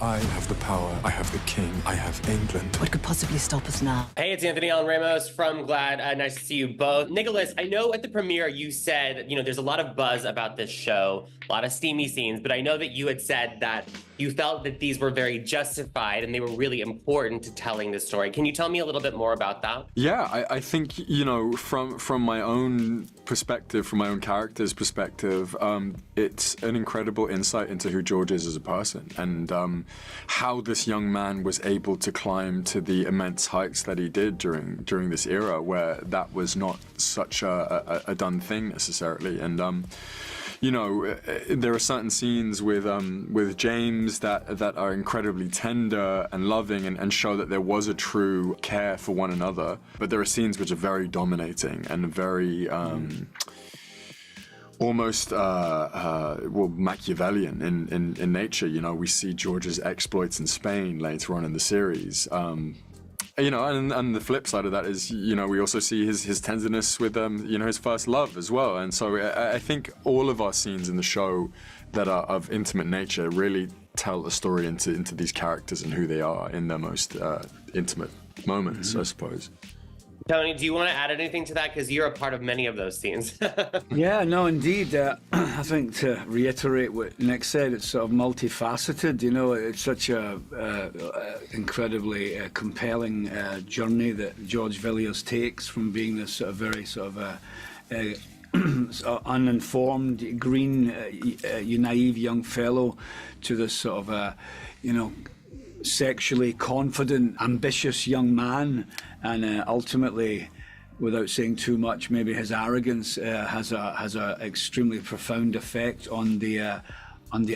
I have the power, I have the king, I have England. What could possibly stop us now? Hey, it's Anthony Allen Ramos from GLAAD. Nice to see you both. Nicholas, I know at the premiere you said, there's a lot of buzz about this show, a lot of steamy scenes, but I know that you had said that you felt that these were very justified and they were really important to telling the story. Can you tell me a little bit more about that? Yeah, I think, from my own perspective, from my own character's perspective, it's an incredible insight into who George is as a person, and how this young man was able to climb to the immense heights that he did during this era, where that was not such a done thing necessarily. And there are certain scenes with James that are incredibly tender and loving and show that there was a true care for one another. But there are scenes which are very dominating and very almost Machiavellian in nature. We see George's exploits in Spain later on in the series. And the flip side of that is, we also see his tenderness with, his first love as well. And so I think all of our scenes in the show that are of intimate nature really tell a story into these characters and who they are in their most intimate moments, I suppose. Tony, do you want to add anything to that? Because you're a part of many of those scenes. Yeah, no, indeed. I think to reiterate what Nick said, it's sort of multifaceted. It's such a incredibly compelling journey that George Villiers takes from being this sort of very uninformed, green, naive young fellow to this sort of, sexually confident, ambitious young man, and ultimately, without saying too much, maybe his arrogance has a extremely profound effect on the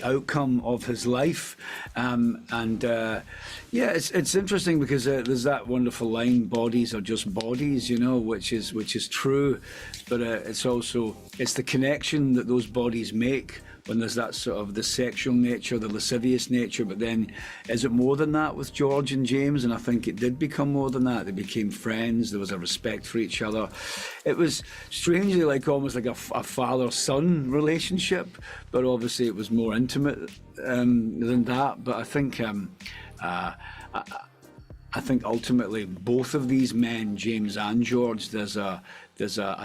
outcome of his life. It's interesting because there's that wonderful line, "Bodies are just bodies," which is true, but it's the connection that those bodies make when there's that sort of the sexual nature, the lascivious nature. But then, is it more than that with George and James? And I think it did become more than that. They became friends. There was a respect for each other. It was strangely almost like a father-son relationship, but obviously it was more intimate than that. But I think ultimately both of these men, James and George, there's a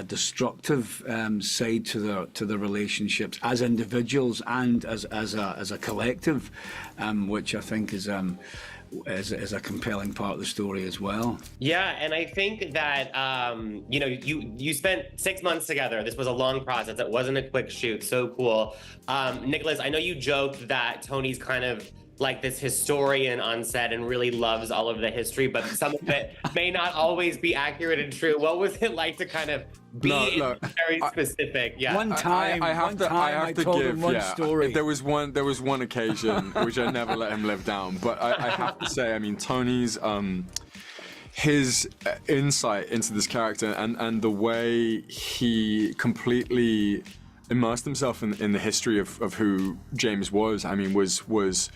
destructive side to their relationships as individuals and as a collective, which I think is a compelling part of the story as well. Yeah, and I think that you spent 6 months together. This was a long process. It wasn't a quick shoot. So cool. Nicholas, I know you joked that Tony's kind of like this historian on set and really loves all of the history, but some of it may not always be accurate and true. What was it like to kind of be very specific? Yeah. One time I have to give one story. There was one occasion which I never let him live down, but I have to say, Tony's his insight into this character and the way he completely immersed himself in the history of who James was, was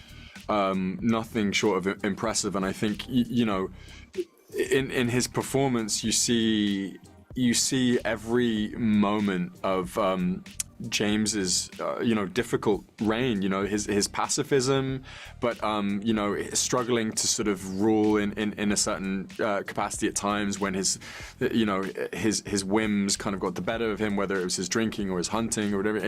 nothing short of impressive. And I think, in his performance, you see every moment of James's difficult reign, his pacifism, but struggling to sort of rule in a certain capacity at times when his whims kind of got the better of him, whether it was his drinking or his hunting or whatever.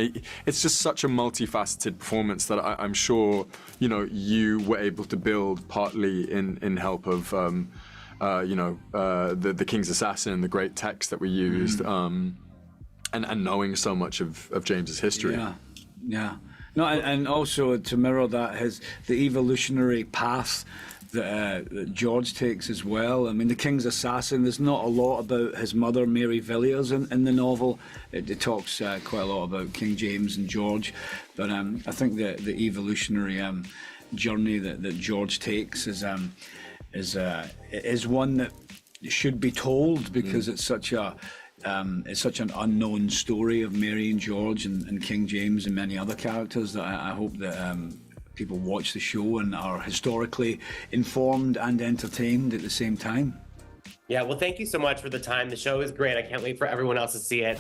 It's just such a multifaceted performance that I'm sure you were able to build partly in help of the King's Assassin, the great text that we used. And knowing so much of James's history. Yeah. No, and also to mirror that, the evolutionary path that George takes as well. The King's Assassin, there's not a lot about his mother, Mary Villiers, in the novel. It talks quite a lot about King James and George, but I think the evolutionary journey that George takes is one that should be told, because it's such an unknown story of Mary and George and King James and many other characters that I hope that people watch the show and are historically informed and entertained at the same time. Yeah, well, thank you so much for the time. The show is great. I can't wait for everyone else to see it.